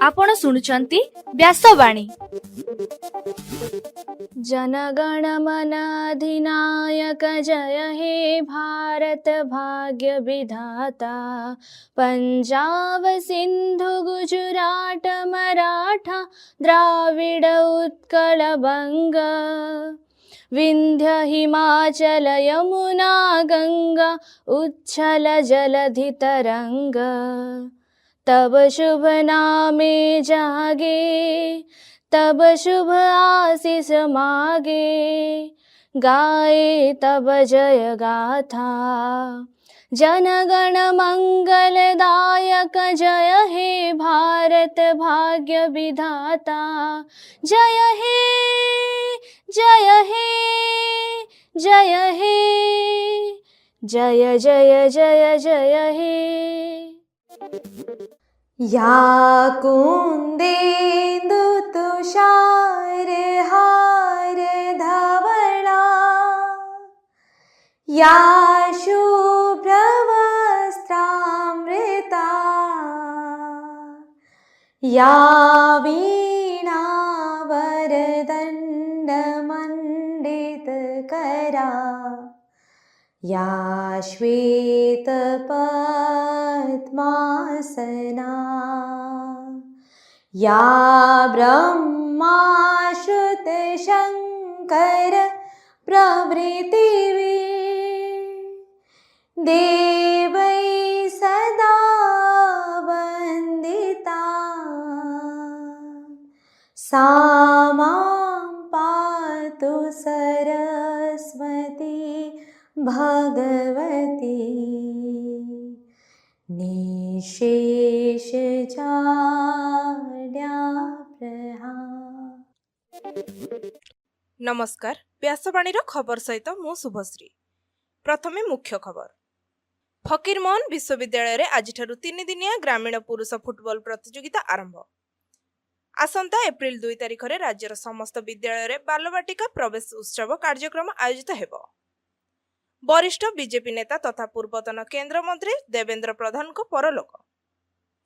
आपण शुणुचंती व्यासवाणी। जनगण मन अधिनायक जय हे भारत भाग्य विधाता। पंजाब सिंधु गुजरात मराठा द्राविड उत्कल बंग। विंध्य हिमाचल यमुना गंगा उच्छल जलधि तरंग। तब शुभ नामे जागे तब शुभ आशीष मागे। गाए तब जय गाथा जनगण मंगलदायक जय हे भारत भाग्य विधाता। जय हे जय हे जय हे जय जय जय जय हे। या कुंदेन्दु तुषार हार धवला। या शुभ्र वस्त्रामृता। या वीणा वरदंड मंडित करा। या श्वेत पद्मासना। या ब्रह्मा श्रुत शंकर प्रभृति देवै सदा वंदिता। सा मां पातु सरस्वती भगवती। निशेष नमस्कार, व्यासवाणीर खबर सहित मु शुभश्री। प्रथमे मुख्य खबर। फकीरमोहन विश्वविद्यालय रे आज 3 दिनिया ग्रामीण पुरुष फुटबॉल प्रतियोगिता आरंभ। आसंता एप्रिल 2 तारिख रे राज्यर समस्त विद्यालय रे बालबाटिका प्रवेश उत्सव कार्यक्रम आयोजित हेबो। वरिष्ठ बीजेपी नेता तथा पूर्वतन केंद्र मंत्री देवेंद्र प्रधान को परलोक।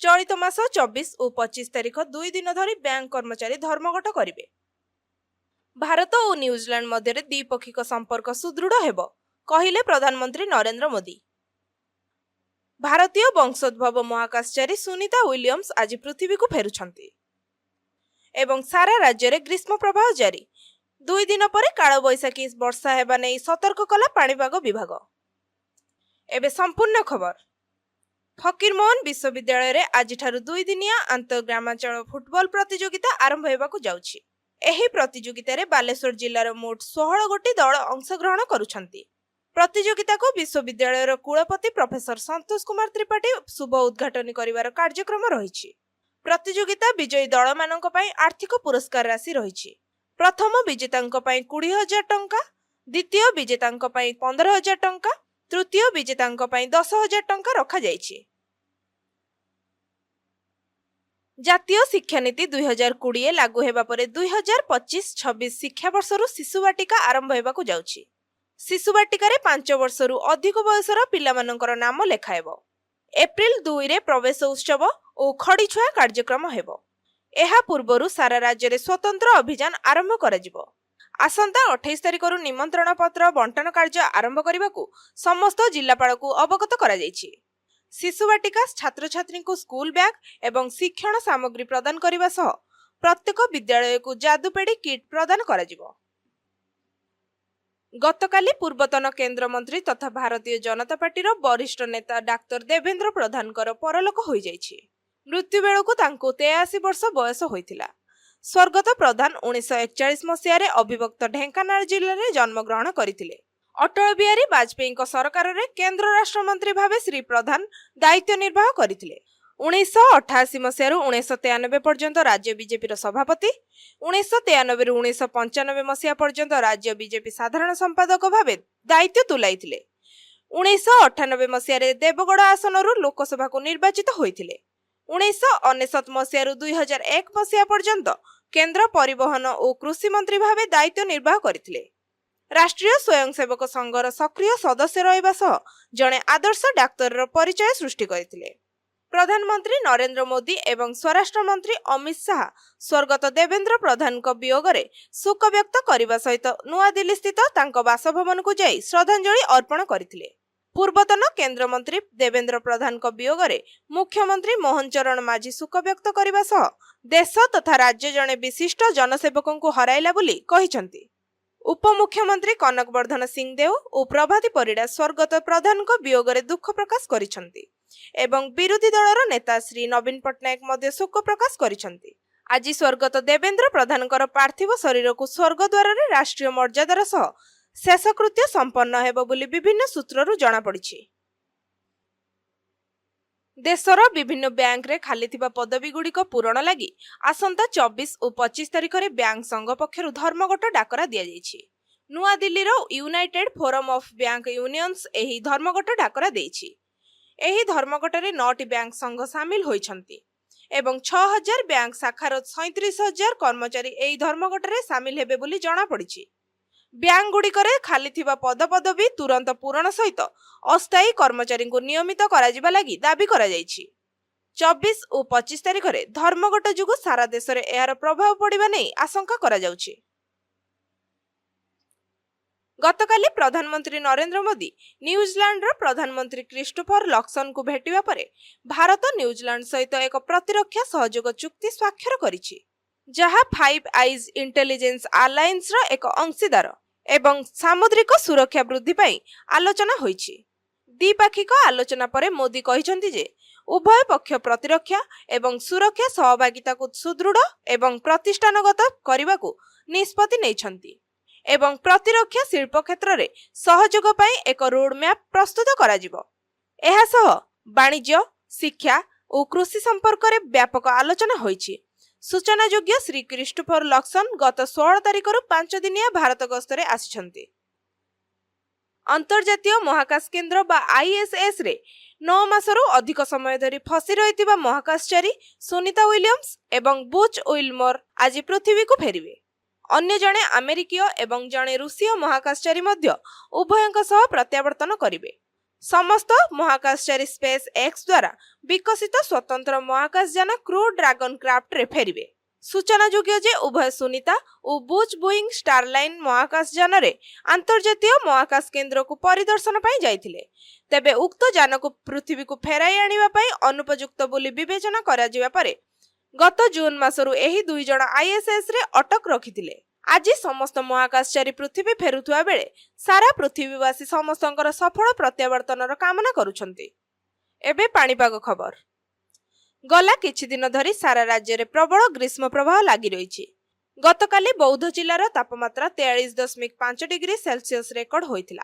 चलित मास 24 और 25 तारिख 2 दिन धरी बैंक कर्मचारी धर्मघट करिवे। भारत और न्यूजीलैंड मध्य द्विपक्षीय संपर्क सुदृढ़ हेबो कहिले प्रधानमंत्री नरेंद्र मोदी। भारतीय वंशोद्भव महाकाशचारी सुनीता विलियम्स आज पृथ्वी को फेरुछंती एवं सारा राज्य रे ग्रीष्म प्रवाह जारी। 2 दिन पर काल बैशाखी वर्षा हेबा नै सतर्क कला पाणीपाग विभाग। एबे संपूर्ण खबर। फकीरमोहन विश्वविद्यालय रे आज 2 दिनिया अंतर्ग्रामांचल फुटबॉल प्रतियोगिता आरंभ हेबाकु जाउछि। एही प्रतियोगिता रे बालेश्वर जिल्लार मोट 16 गोटी दल अंशग्रहण करुछंती। प्रतियोगिता को विश्वविद्यालय रो कुलपति प्रोफेसर संतोष कुमार त्रिपाठी शुभ उद्घाटन करिवार कार्यक्रम रहिछि। प्रतियोगिता विजयी दल मानक पई आर्थिक पुरस्कार राशि रहिछि। प्रथम विजेतांक पई 20,000 टंका, द्वितीय विजेतांक पई 15,000 टंका, तृतीय विजेतांक पई 10,000 टंका रखा जाइछि। जातीय शिक्षा नीति 2020 लागू हेबा परे 2025-26 शिक्षा वर्षरु शिशुबाटिका आरंभ हेबाकु जाउछि। शिशुबाटिका रे 5 वर्षरु अधिक बयसर पिलामानकर नाम लेखाएबो। एप्रिल 2 रे प्रवेश उत्सव और खड़ीछुआ कार्यक्रम हेबो। एहा पूर्वरु सारा राज्य रे स्वतंत्र अभियान आरंभ कराजिबो। आसंता 28 तारिख रु निमंत्रण पत्र बंटन कार्य आरंभ करिबाकू समस्त जिल्लापाल को अवगत करा जाइछि। शिशुबाटिका छात्र छात्री को स्कूल बैग एवं शिक्षण सामग्री प्रदान करने सह प्रत्येक विद्यालय को जादुपेड़ी किट प्रदान कराजिबो। गतकाली पूर्वतन केंद्र मंत्री तथा भारतीय जनता पार्टी वरिष्ठ नेता डाक्टर देवेंद्र प्रधान परलोक हो जाइछि। मृत्यु बेलू तांको 83 वर्ष बयस होइथिला। स्वर्गत प्रधान 1941 मसीह अविभक्त ढेंकानाल जिले में जन्मग्रहण करथिले। अटल बिहारी वाजपेयी सरकार रे केंद्र राष्ट्र मंत्री भावे श्री प्रधान दायित्व निर्वाह करथिले। 1988 मसीह 1993 पर्यंत राज्य बीजेपी सभापति, 1993 रु 1995 मसीहा पर्यंत राज्य बीजेपी साधारण संपादक भावे दायित्व तुलाइथिले। 1998 मसीह देवगढ़ आसन लोकसभा को निर्वाचित होइथिले। 1999 मसीह 2001 मसीहा पर्यंत केंद्र परिवहन और कृषि मंत्री भावे दायित्व निर्वाह करथिले। राष्ट्रीय स्वयंसेवक संघर सक्रिय सदस्य रहिबा सह जणे आदर्श डाक्तर परिचय सृष्टि करथिले। प्रधानमंत्री नरेंद्र मोदी एवं स्वराष्ट्र मंत्री अमित शाह स्वर्गत देवेंद्र प्रधान वियोग में शोक व्यक्त करने सहित नुआ दिल्ली स्थित तांको बासभवन को जाई श्रद्धांजलि अर्पण करथिले। पूर्वतन केंद्र मंत्री देवेंद्र प्रधान वियोग में मुख्यमंत्री मोहन चरण माझी शोक व्यक्त करने सह देश तथा राज्य जड़े विशिष्ट जनसेवकों को हराइला बोली कहिसंती। उपमुख्यमंत्री कनक वर्धन सिंहदेव और प्रभाती परिड़ा स्वर्गत प्रधान वियोग में दुख प्रकाश करिसंती एवं विरोधी दलर नेता श्री नवीन पट्टनायक मध्य शोक प्रकाश करिसंती। आज स्वर्गत देवेंद्र प्रधानकर पार्थिव शरीर को स्वर्गद्वार रे राष्ट्रीय मर्यादार सह शेषकृत्य संपन्न हेबो बोली विभिन्न सूत्ररु जणा पड़िछि। देशर विभिन्न बैंक रे खाली थिबा पदवी गुड़िक पूरण लगी आसंता 24 और 25 तारिख रे बैंक संघ पक्षरु धर्मघट डाकरा दिया जायछि। नुआ दिल्ली रो united forum of bank unions एही धर्मघट डाकरा देइछि। एही धर्मघट रे 9टी बैंक संघ शामिल होइछंती एवं 6000 बैंक शाखार 37000 कर्मचारी एही धर्मघट रे शामिल हेबे बोली जणा पड़िछि। बैंक गुड़िकरे खाली थिबा पदपदवी तुरंत पूरण सहित अस्थायी कर्मचारी को नियमित कराजिबा लागि दाबी करा जायछि। 24 और 25 तारिख रे धर्मघट जुगु सारा देश रे एहार प्रभाव पड़िबा नै आशंका करा जाउछि। गतकाली प्रधानमंत्री नरेंद्र मोदी न्यूजीलैंड प्रधानमंत्री क्रिस्टोफर लक्सन को भेटिबा परे भारत न्यूजीलैंड सहित एक प्रतिरक्षा सहयोग चुक्ति स्वाक्षर करिछि, जहा फाइव आईज इंटेलिजेंस अलायंस रो एक अंशीदार एवं सामुद्रिक सुरक्षा वृद्धि पाई आलोचना होइछि। द्विपाक्षिक आलोचना परे मोदी कहिसंती जे उभय पक्ष प्रतिरक्षा एवं सुरक्षा सहभागिता को सुदृढ़ एवं प्रतिष्ठानगत करने को निष्पत्ति नेइछंती एवं प्रतिरक्षा शिल्प क्षेत्र में सहयोग पाई एक रोड मैप प्रस्तुत कराजिबो। एहा सह वाणिज्य, शिक्षा और कृषि संपर्क में व्यापक आलोचना होइछि। सूचना योग्य श्री क्रिस्टोफर लक्सन गत 16 तारिख 5 दिनिया भारत गस्तरे आसिछंती। अंतर्जातीय महाकाश केंद्र बा आईएसएस रे 9 मासरू अधिक समय धरी फसी रहितिबा महाकाशचारी सुनीता विलियम्स एवं बुच विल्मर आज पृथ्वी को फेरिवे। अन्य जणे अमेरिकीय एवं जणे रूसीय महाकाशचारी मध्य उभयଙ୍କ सह प्रत्यावर्तन करिवे। समस्त महाकाशचारी स्पेस एक्स द्वारा विकसित स्वतंत्र महाकाशयान क्रू ड्रैगन क्राफ्ट रे फेरिवे। सूचना योग्य जे उभय सुनीता और बुच बोइंग स्टारलाइन महाकाशयान रे अंतर्जातीय महाकाश केंद्र को परिदर्शन पाई जाइथिले। तेबे उक्त यान को पृथ्वी को फेराई आनिबा पाई अनुपयुक्त बोली विवेचना करा जिबा परे गत जून मासरू एही दुई जण आईएसएस रे अटक रखिथिले। आज समस्त महाकाशचारी पृथ्वी फेरुथुआ बेले सारा पृथ्वीवासी समस्तंकर सफल प्रत्यावर्तनर कामना करुछंती। एबे पाणीपाग खबर। गला किछि दिन धरी सारा राज्य रे प्रबल ग्रीष्म प्रवाह लागि रहिछि। गतकाली बौद्ध जिल्लार तापमात्रा 43.5 डिग्री सेल्सियस रेकर्ड होइथिला,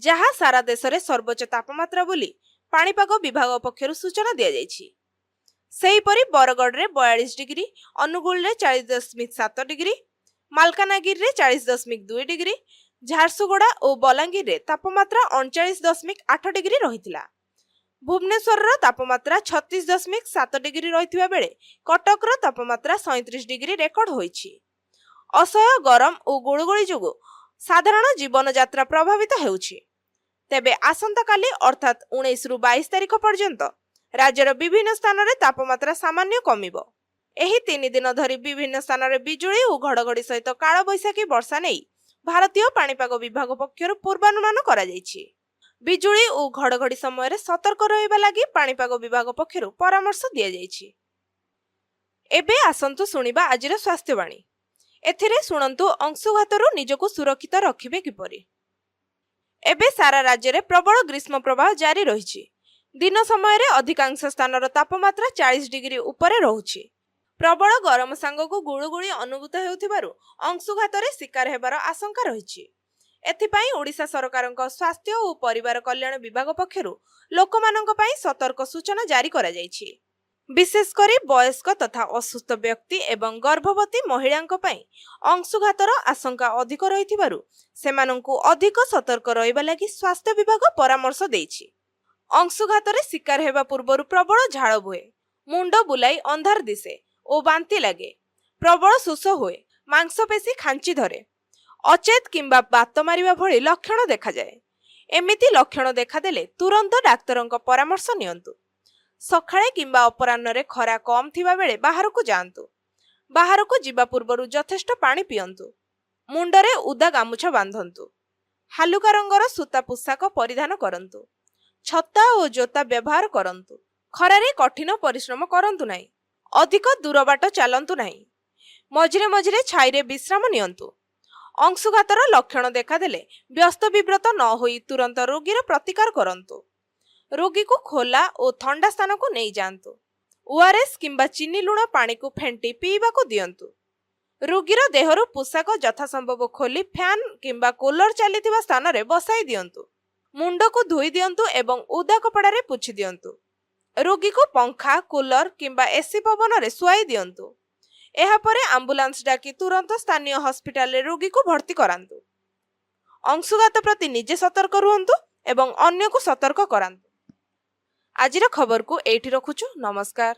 जहा सारा देश रे सर्वोच्च तापमात्रा बोली पाणीपाग विभाग पक्षरु सूचना दिया जायछि। सेहीपरि बरगढ़ रे 42 डिग्री, अनुगुल रे 40.7 डिग्री, मालकानगिरी रे 40.2 डिग्री, झारसुगुड़ा और बलांगीर रे तापमात्रा 39.8 डिग्री रहिथिला। भुवनेश्वर रो तापमात्रा 36.7 डिग्री रहिथिबा बेले कटक रो तापमात्रा 37 डिग्री रेकर्ड होइछि। असह्य गरम और गुळुगुळी जोगु साधारण जीवन यात्रा प्रभावित हेउछि। तेबे आसंता काली अर्थात 19 रु 22 तारिख पर्यंत राज्यर विभिन्न स्थान रे तापमात्रा सामान्य कमिबो। एही 3 दिन धरी विभिन्न स्थान रे बिजुली और घड़घड़ी सहित काल बैशाखी वर्षा नै भारतीय पाणीपाग विभाग पक्षरु पूर्वानुमान करा जायछि। बिजुली और घड़घड़ी समय रे सतर्क रहिबा लागि पाणीपाग विभाग पक्षरु परामर्श दिया जायछि। एबे आसंतु सुनिबा आजिर स्वास्थ्यवाणी। एथिरे सुनंतु अंशुघातरु निजको सुरक्षित रखिबे किपरि। एबे सारा राज्य रे प्रबल ग्रीष्म प्रवाह जारी रहिछि। दिन समय रे अधिकांश स्थानर तापमात्रा 40 डिग्री उपरे रहुछि। प्रबल गरम सांगको गुळुगुळी अनुभूत हेउथिबारु अंशुघात रे शिकार हेबार आशंका रहिछि। एथिपाई ओडिशा सरकारक स्वास्थ्य और परिवार कल्याण विभाग पक्षरु लोकमानक पई सतर्क सूचना जारी करा जायछि। विशेषकर वयस्क तथा असुस्थ व्यक्ति एवं गर्भवती महिलांक पई अंशुघातर आशंका अधिक रहिथिबारु सेमानंकु अधिक सतर्क रहिबा लागि स्वास्थ्य विभाग परामर्श देइछि। अंशुघात रे शिकार हेबा पूर्वरु प्रबल झाळ बुहे, मुंड बुलाई अंधार दिसे और बांती लगे, प्रबल शोष हुए, मांसपेशी खांची धरे, ଅଚେତ କିମ୍ବା ବାତ ମାରିବା ଭଳି ଲକ୍ଷଣ ଦେଖାଯାଏ। ଏମିତି ଲକ୍ଷଣ ଦେଖାଦେଲେ ତୁରନ୍ତ ଡାକ୍ତରଙ୍କ ପରାମର୍ଶ ନିଅନ୍ତୁ। ସକାଳେ କିମ୍ବା ଅପରାହ୍ନରେ ଖରା କମ୍ ଥିବା ବେଳେ ବାହାରକୁ ଯାଆନ୍ତୁ। ବାହାରକୁ ଯିବା ପୂର୍ବରୁ ଯଥେଷ୍ଟ ପାଣି ପିଅନ୍ତୁ। ମୁଣ୍ଡରେ ଉଦା ଗାମୁଛା ବାନ୍ଧନ୍ତୁ। ହାଲୁକା ରଙ୍ଗର ସୂତା ପୋଷାକ ପରିଧାନ କରନ୍ତୁ। ଛତା ଓ ଜୋତା ବ୍ୟବହାର କରନ୍ତୁ। ଖରାରେ କଠିନ ପରିଶ୍ରମ କରନ୍ତୁ ନାହିଁ। ଅଧିକ ଦୂର ବାଟ ଚାଲନ୍ତୁ ନାହିଁ। ମଝିରେ ମଝିରେ ଛାଇରେ ବିଶ୍ରାମ ନିଅନ୍ତୁ। ଅଂଶୁଘାତର ଲକ୍ଷଣ ଦେଖାଦେଲେ ବ୍ୟସ୍ତ ବିବ୍ରତ ନ ହୋଇ ତୁରନ୍ତ ରୋଗୀର ପ୍ରତିକାର କରନ୍ତୁ। ରୋଗୀକୁ ଖୋଲା ଓ ଥଣ୍ଡା ସ୍ଥାନକୁ ନେଇଯାଆନ୍ତୁ। ଓଆରଏସ୍ କିମ୍ବା ଚିନି ଲୁଣ ପାଣିକୁ ଫେଣ୍ଟି ପିଇବାକୁ ଦିଅନ୍ତୁ। ରୋଗୀର ଦେହରୁ ପୋଷାକ ଯଥାସମ୍ଭବ ଖୋଲି ଫ୍ୟାନ୍ କିମ୍ବା କୁଲର ଚାଲିଥିବା ସ୍ଥାନରେ ବସାଇ ଦିଅନ୍ତୁ। ମୁଣ୍ଡକୁ ଧୋଇ ଦିଅନ୍ତୁ ଏବଂ ଓଦା କପଡ଼ାରେ ପୋଛି ଦିଅନ୍ତୁ। ରୋଗୀକୁ ପଙ୍ଖା, କୁଲର କିମ୍ବା ଏସି ପବନରେ ଶୁଆଇ ଦିଅନ୍ତୁ। ଏହାପରେ ଆମ୍ବୁଲାନ୍ସ ଡାକି ତୁରନ୍ତ ସ୍ଥାନୀୟ ହସ୍ପିଟାଲରେ ରୋଗୀକୁ ଭର୍ତ୍ତି କରାନ୍ତୁ। ଅଂଶୁଘାତ ପ୍ରତି ନିଜେ ସତର୍କ ରୁହନ୍ତୁ ଏବଂ ଅନ୍ୟକୁ ସତର୍କ କରାନ୍ତୁ। ଆଜିର ଖବରକୁ ଏଇଠି ରଖୁଛୁ। ନମସ୍କାର।